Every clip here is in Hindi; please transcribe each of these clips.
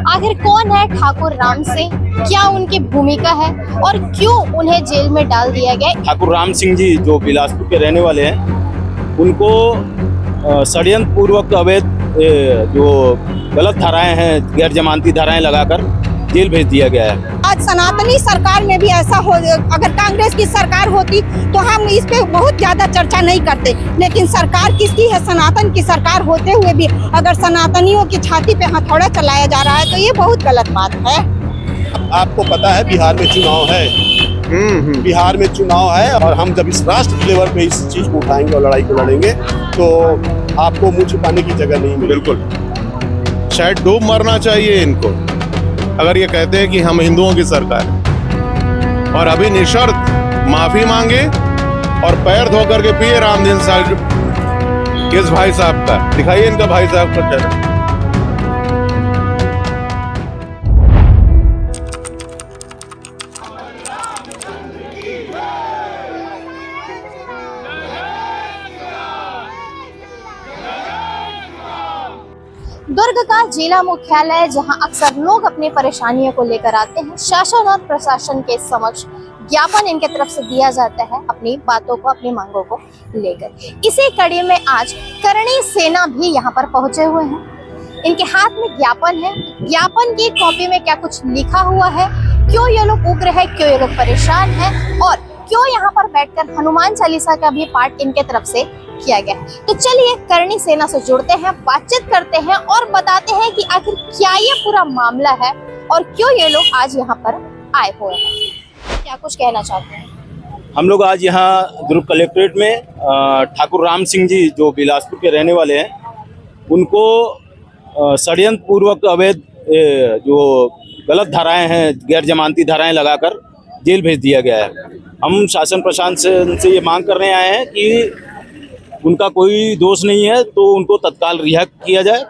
आखिर कौन है ठाकुर राम सिंह, क्या उनकी भूमिका है और क्यों उन्हें जेल में डाल दिया गया? ठाकुर राम सिंह जी जो बिलासपुर के रहने वाले हैं, उनको षड्यंत्र पूर्वक अवैध जो गलत धाराएं हैं, गैर जमानती धाराएं लगाकर जेल भेज दिया गया है। आज सनातनी सरकार में भी ऐसा हो, अगर कांग्रेस की सरकार होती तो हम इस पे बहुत ज्यादा चर्चा नहीं करते, लेकिन सरकार किसकी है? सनातन की सरकार होते हुए भी अगर सनातनियों की छाती पे हथौड़ा चलाया जा रहा है तो ये बहुत गलत बात है। आपको पता है बिहार में चुनाव है, बिहार में चुनाव है और हम जब इस राष्ट्र लेवल पे इस चीज को उठाएंगे और लड़ाई को लड़ेंगे तो आपको मुंह छुपाने की जगह नहीं मिलेगी। बिल्कुल, शायद डूब मरना चाहिए इनको अगर ये कहते हैं कि हम हिंदुओं की सरकार, और अभी निशर्त माफी मांगे और पैर धो करके पिए रामदीन साहब किस भाई साहब का, दिखाइए इनका भाई साहब का चेहरा। दुर्ग का जिला मुख्यालय, जहां अक्सर लोग अपनी परेशानियों को लेकर आते हैं, शासन और प्रशासन के समक्ष ज्ञापन इनके तरफ से दिया जाता है अपनी बातों को, अपनी मांगों को लेकर। इसी कड़ी में आज करणी सेना भी यहां पर पहुंचे हुए हैं। इनके हाथ में ज्ञापन है। ज्ञापन की कॉपी में क्या कुछ लिखा हुआ है, क्यों ये लोग उग्र है, क्यों ये लोग परेशान है और क्यों यहाँ पर बैठकर हनुमान चालीसा का भी पाठ इनके तरफ से किया गया है। तो चलिए करणी सेना से जुड़ते हैं, बातचीत करते हैं और बताते हैं कि आखिर क्या ये पूरा मामला है और क्यों ये लोग आज यहाँ पर आए हुए हैं। क्या कुछ कहना चाहते हैं? हम लोग आज यहाँ दुर्ग कलेक्ट्रेट में ठाकुर राम सिंह जी जो बिलासपुर के रहने वाले हैं, उनको षड्यंत्र पूर्वक अवैध जो गलत धाराएं हैं, गैर जमानती धाराएं लगाकर जेल भेज दिया गया है। हम शासन प्रशासन से ये मांग करने आए हैं कि उनका कोई दोष नहीं है तो उनको तत्काल रिहा किया जाए,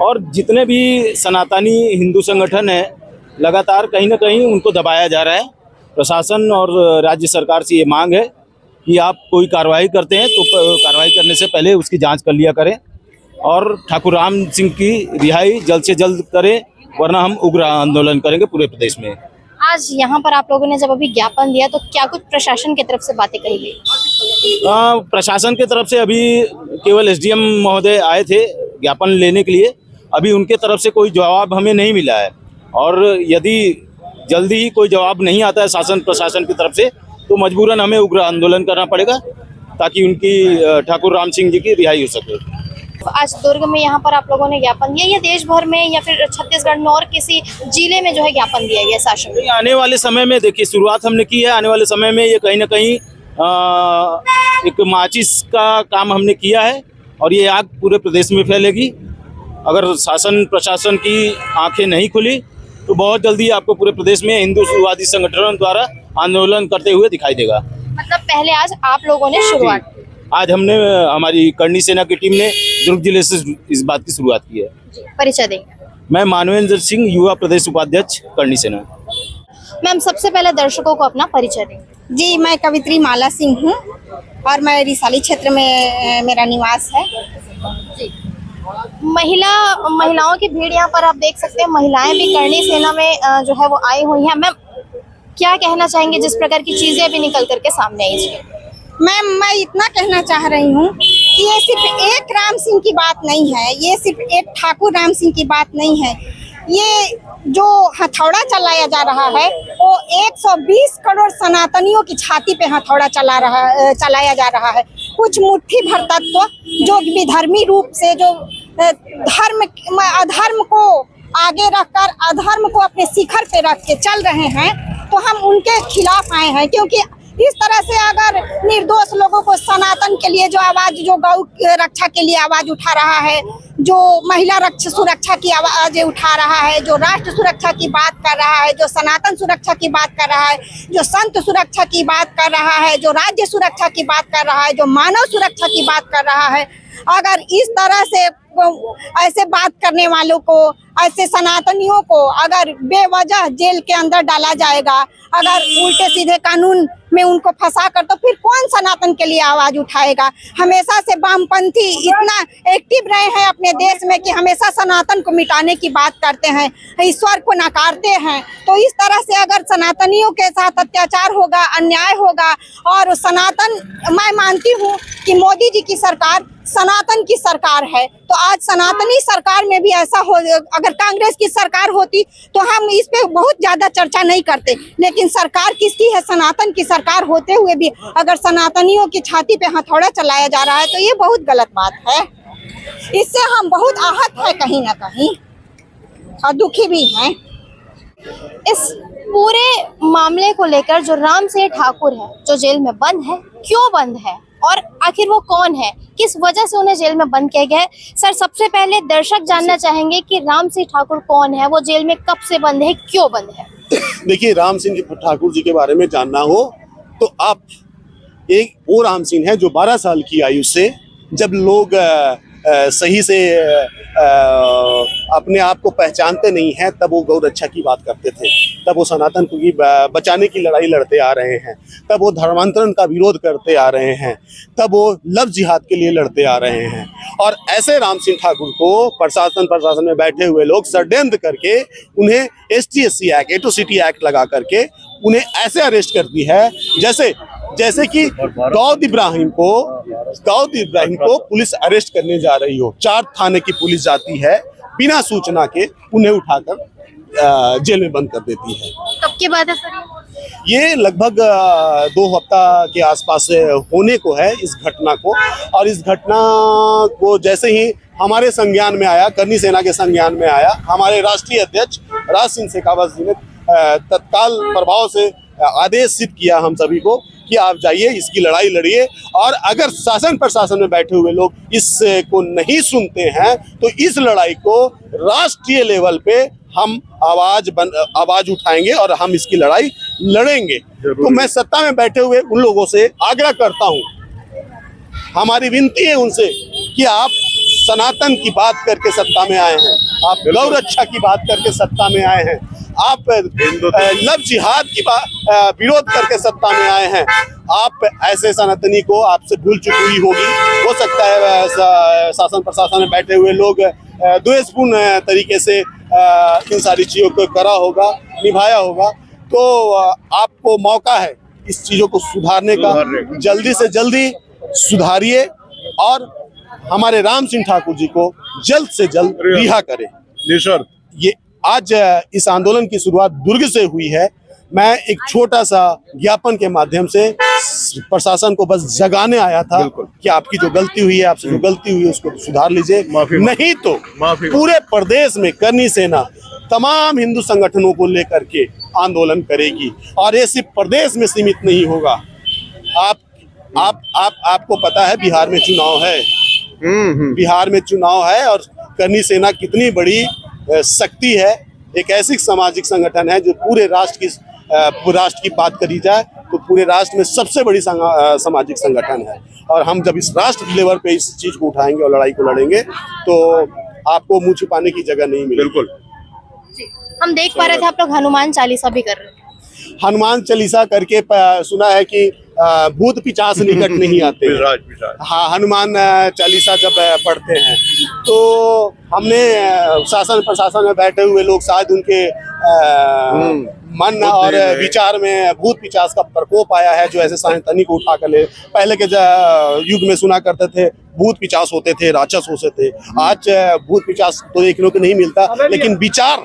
और जितने भी सनातनी हिंदू संगठन हैं लगातार कहीं ना कहीं उनको दबाया जा रहा है। प्रशासन और राज्य सरकार से ये मांग है कि आप कोई कार्रवाई करते हैं तो कार्रवाई करने से पहले उसकी जांच कर लिया करें और ठाकुर राम सिंह की रिहाई जल्द से जल्द करें, वरना हम उग्र आंदोलन करेंगे पूरे प्रदेश में। आज यहाँ पर आप लोगों ने जब अभी ज्ञापन दिया तो क्या कुछ प्रशासन की तरफ से बातें कही गई? प्रशासन की तरफ से अभी केवल एसडीएम महोदय आए थे ज्ञापन लेने के लिए। अभी उनके तरफ से कोई जवाब हमें नहीं मिला है, और यदि जल्दी ही कोई जवाब नहीं आता है शासन प्रशासन की तरफ से तो मजबूरन हमें उग्र आंदोलन करना पड़ेगा ताकि उनकी ठाकुर राम सिंह जी की रिहाई हो सके। आज दुर्ग में यहाँ पर आप लोगों ने ज्ञापन दिया, या देश भर में या फिर छत्तीसगढ़ में और किसी जिले में जो है ज्ञापन दिया गया शासन को? आने वाले समय में देखिए शुरुआत हमने की है, आने वाले समय में ये कहीं ना कहीं एक माचिस का काम हमने किया है और ये आग पूरे प्रदेश में फैलेगी। अगर शासन प्रशासन की आंखें नहीं खुली तो बहुत जल्दी आपको पूरे प्रदेश में हिंदूवादी संगठनों द्वारा आंदोलन करते हुए दिखाई देगा। मतलब पहले आज आप लोगों ने शुरुआत, आज हमने, हमारी करणी सेना की टीम ने दुर्ग जिले से इस बात की शुरुआत की है। परिचय देंगे। मैं मानवेंद्र सिंह, युवा प्रदेश उपाध्यक्ष करणी सेना। मैम, सबसे पहले दर्शकों को अपना परिचय देंगे। जी, मैं कवित्री माला सिंह हूँ और मैं रिसाली क्षेत्र में मेरा निवास है। जी, महिलाओं की भीड़ यहाँ पर आप देख सकते हैं। महिलाएं भी करणी सेना में जो है वो आई हुई हैं। मैम, क्या कहना चाहेंगे जिस प्रकार की चीजें अभी निकल करके सामने आई इसमें? मैम, मैं इतना कहना चाह रही हूँ कि ये सिर्फ एक राम सिंह की बात नहीं है, ये सिर्फ एक ठाकुर राम सिंह की बात नहीं है। ये जो हथौड़ा चलाया जा रहा है वो 120 करोड़ सनातनियों की छाती पे हथौड़ा चलाया जा रहा है। कुछ मुट्ठी भर तत्व जो विधर्मी रूप से जो अधर्म को आगे रखकर अधर्म को अपने शिखर पे रख के चल रहे हैं, तो हम उनके खिलाफ आए हैं। क्योंकि इस तरह से अगर निर्दोष लोगों को सनातन के लिए जो आवाज, जो गौ रक्षा के लिए आवाज उठा रहा है, जो महिला सुरक्षा की आवाज उठा रहा है, जो राष्ट्र सुरक्षा की बात कर रहा है, जो सनातन सुरक्षा की बात कर रहा है, जो संत सुरक्षा की बात कर रहा है, जो राज्य सुरक्षा की बात कर रहा है, जो मानव सुरक्षा की बात कर रहा है, अगर इस तरह से ऐसे बात करने वालों को, ऐसे सनातनियों को अगर बेवजह जेल के अंदर डाला जाएगा, अगर उल्टे सीधे कानून में उनको फंसा कर, तो फिर कौन सनातन के लिए आवाज उठाएगा। हमेशा से वामपंथी इतना एक्टिव रहे हैं अपने देश में कि हमेशा सनातन को मिटाने की बात करते हैं, ईश्वर को नकारते हैं। तो इस तरह से अगर सनातनियों के साथ अत्याचार होगा, अन्याय होगा, और सनातन, मैं मानती हूँ कि मोदी जी की सरकार सनातन की सरकार है, तो आज सनातनी सरकार में भी ऐसा हो, अगर कांग्रेस की सरकार होती तो हम इस पे बहुत ज्यादा चर्चा नहीं करते, लेकिन सरकार किसकी है? सनातन की सरकार होते हुए भी अगर सनातनियों की छाती पे हथौड़ा चलाया जा रहा है तो ये बहुत गलत बात है। इससे हम बहुत आहत है कहीं ना कहीं, और दुखी भी हैं। इस पूरे मामले को लेकर जो राम सिंह ठाकुर है, जो जेल में बंद है, क्यों बंद है और आखिर वो कौन है, किस वजह से उन्हें जेल में बंद किया गया है? सर, सबसे पहले दर्शक जानना चाहेंगे कि राम सिंह ठाकुर कौन है, वो जेल में कब से बंद है, क्यों बंद है? देखिए, राम सिंह ठाकुर जी के बारे में जानना हो तो आप, एक वो राम सिंह है जो 12 साल की आयु से, जब लोग सही से अपने आप को पहचानते नहीं हैं, तब वो गौ रक्षा की बात करते थे, तब वो सनातन को बचाने की लड़ाई लड़ते आ रहे हैं, तब वो धर्मांतरण का विरोध करते आ रहे हैं, तब वो लव जिहाद के लिए लड़ते आ रहे हैं। और ऐसे राम सिंह ठाकुर को प्रशासन में बैठे हुए लोग षड्यंत्र करके उन्हें ST-SC एक्ट, एट्रोसिटी एक्ट लगा करके उन्हें ऐसे अरेस्ट करती है जैसे कि दाऊद इब्राहिम को पुलिस अरेस्ट करने जा रही हो। 4 थाने की पुलिस जाती है, बिना सूचना के उन्हें उठाकर जेल में बंद कर देती है। कब की बात है सर? ये लगभग 2 हफ्ता के आसपास होने को है इस घटना को। और इस घटना को जैसे ही हमारे संज्ञान में आया, करनी सेना के संज्ञान में आया, हमारे राष्ट्रीय अध्यक्ष राज सिंह शेखावत जी ने तत्काल प्रभाव से आदेशित किया हम सभी को कि आप जाइए, इसकी लड़ाई लड़िए। और अगर शासन प्रशासन में बैठे हुए लोग इसको नहीं सुनते हैं तो इस लड़ाई को राष्ट्रीय लेवल पे हम आवाज उठाएंगे और हम इसकी लड़ाई लड़ेंगे। तो मैं सत्ता में बैठे हुए उन लोगों से आग्रह करता हूं, हमारी विनती है उनसे कि आप सनातन की बात करके सत्ता में आए हैं, आप गौ रक्षा की बात करके सत्ता में आए हैं, आप लव जिहाद की विरोध करके सत्ता में आए हैं। आप ऐसे सनातनी को आपसे भूल चुकी हुई होगी। हो सकता है शासन प्रशासन में बैठे हुए लोग द्वेषपूर्ण तरीके से इन सारी चीजों को करा होगा, निभाया होगा। तो आपको मौका है इस चीजों को सुधारने का, जल्दी से जल्दी सुधारिए और हमारे राम सिंह ठाकुर जी को जल्द से जल्द रिहा करें। निशर्त ये आज इस आंदोलन की शुरुआत दुर्ग से हुई है। मैं एक छोटा सा ज्ञापन के माध्यम से प्रशासन को बस जगाने आया था कि आपकी जो गलती हुई है, आपसे जो गलती हुई है उसको सुधार लीजिए, नहीं तो पूरे प्रदेश में करनी सेना तमाम हिंदू संगठनों को लेकर के आंदोलन करेगी। और ये सिर्फ प्रदेश में सीमित नहीं होगा। आपको पता है बिहार में चुनाव है, बिहार में चुनाव है और करनी सेना कितनी बड़ी शक्ति है, एक ऐसी सामाजिक संगठन है जो पूरे राष्ट्र की बात करी जाए तो पूरे राष्ट्र में सबसे बड़ी सामाजिक संगठन है। और हम जब इस राष्ट्र लेवल पे इस चीज को उठाएंगे और लड़ाई को लड़ेंगे तो आपको मुंह छुपाने की जगह नहीं मिलेगी। बिल्कुल। हम देख पा रहे थे आप लोग हनुमान चालीसा भी कर रहे हैं। हनुमान चालीसा करके सुना है कि भूत पिशाच निकट नहीं आते। हाँ, हनुमान चालीसा जब पढ़ते हैं तो हमने शासन प्रशासन में बैठे हुए लोग शायद उनके मन और विचार में भूत पिशाच का प्रकोप आया है, जो ऐसे सनातनी को उठा कर ले। पहले के युग में सुना करते थे भूत पिशाच होते थे, राक्षस होते थे। आज भूत पिशाच तो देखने को नहीं मिलता, लेकिन विचार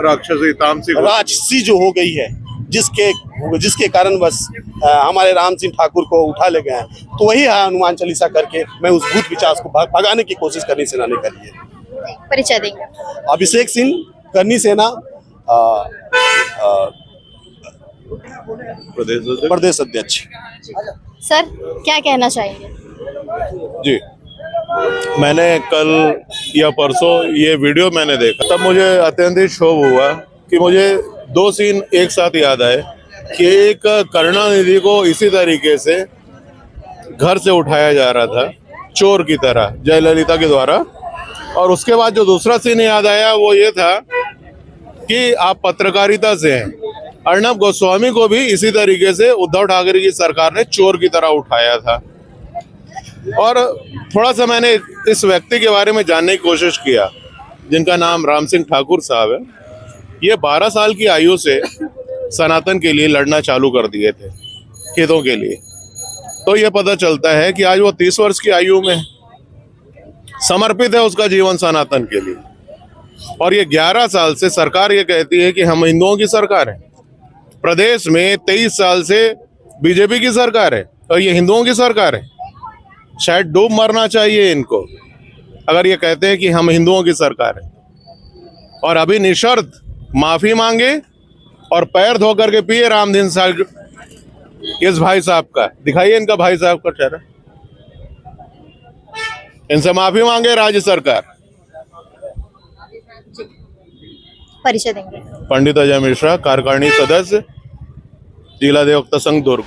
राक्षसी जो हो गई है, जिसके कारण बस हमारे राम सिंह ठाकुर को उठा ले गए हैं। तो वही है हनुमान चालीसा करके मैं उस भूत पिशाच को भगाने की कोशिश करनी सेना ने करी है। परिचय देंगे। अभिषेक सिंह, करनी सेना प्रदेश अध्यक्ष। सर, क्या कहना चाहेंगे? जी, मैंने कल या परसों ये वीडियो मैंने देखा, तब मुझे अत्यंत क्षोभ हुआ कि मुझे 2 सीन एक साथ याद आए कि एक करुणानिधि को इसी तरीके से घर से उठाया जा रहा था चोर की तरह जयललिता के द्वारा, और उसके बाद जो दूसरा सीन याद आया वो ये था कि आप पत्रकारिता से हैं। अर्णब गोस्वामी को भी इसी तरीके से उद्धव ठाकरे की सरकार ने चोर की तरह उठाया था। और थोड़ा सा मैंने इस व्यक्ति के बारे में जानने की कोशिश किया, जिनका नाम राम सिंह ठाकुर साहब है। ये 12 साल की आयु से सनातन के लिए लड़ना चालू कर दिए थे, खेतों के लिए। तो ये पता चलता है कि आज वो 30 वर्ष की आयु में समर्पित है उसका जीवन सनातन के लिए। और ये 11 साल से सरकार ये कहती है कि हम हिंदुओं की सरकार है। प्रदेश में 23 साल से बीजेपी की सरकार है और ये हिंदुओं की सरकार है। शायद डूब मरना चाहिए इनको अगर ये कहते हैं कि हम हिंदुओं की सरकार है। और अभी निशर्त माफी मांगे और पैर धो करके पिए रामदीन साहब इस भाई साहब का। दिखाइए इनका भाई साहब का चेहरा। इनसे माफी मांगे राज्य सरकार। परिचय देंगे। पंडित अजय मिश्रा, कार्यकारिणी सदस्य, जिला अधिवक्ता संघ दुर्ग।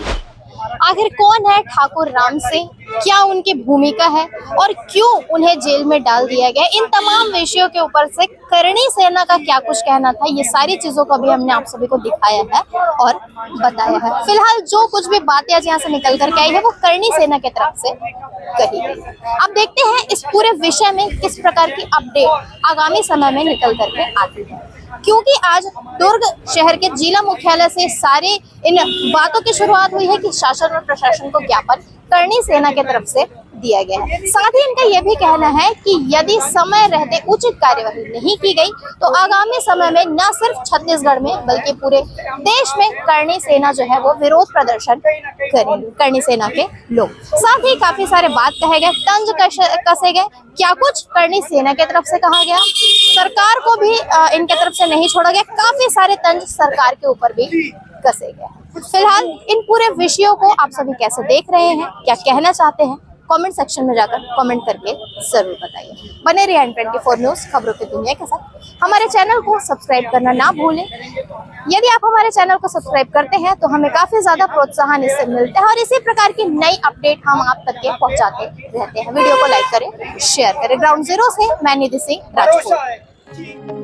आखिर कौन है ठाकुर राम सिंह, क्या उनकी भूमिका है और क्यों उन्हें जेल में डाल दिया गया, इन तमाम विषयों के ऊपर से करणी सेना का क्या कुछ कहना था, ये सारी चीजों को भी हमने आप सभी को दिखाया है और बताया है। फिलहाल जो कुछ भी बातें आज यहाँ से निकल कर के आई है वो करणी सेना की तरफ से कही गई। अब देखते हैं इस पूरे विषय में किस प्रकार की अपडेट आगामी समय में निकल करके आती है, क्योंकि आज दुर्ग शहर के जिला मुख्यालय से सारे इन बातों की शुरुआत हुई है कि शासन और प्रशासन को ज्ञापन करणी सेना की तरफ से दिया गया है। साथ ही इनका यह भी कहना है कि यदि समय रहते उचित कार्यवाही नहीं की गई तो आगामी समय में न सिर्फ छत्तीसगढ़ में बल्कि पूरे देश में करणी सेना जो है वो विरोध प्रदर्शन करेंगे। करणी सेना के लोग साथ ही काफी सारे बात कहे गए, तंज कसे गए, क्या कुछ करणी सेना की तरफ से कहा गया, सरकार को भी इनके तरफ से नहीं छोड़ा गया, काफी सारे तंज सरकार के ऊपर भी कसे गए। फिलहाल इन पूरे विषयों को आप सभी कैसे देख रहे हैं, क्या कहना चाहते हैं, कमेंट सेक्शन में जाकर कमेंट करके जरूर बताइए। बने रहिए N24 न्यूज खबरों की दुनिया के साथ। हमारे चैनल को सब्सक्राइब करना ना भूलें। यदि आप हमारे चैनल को सब्सक्राइब करते हैं तो हमें काफी ज्यादा प्रोत्साहन इससे मिलता है और इसी प्रकार की नई अपडेट हम आप तक के पहुंचाते रहते हैं। वीडियो को लाइक करें, शेयर करें। ग्राउंड जीरो से मैं निधि सिंह राजपूत।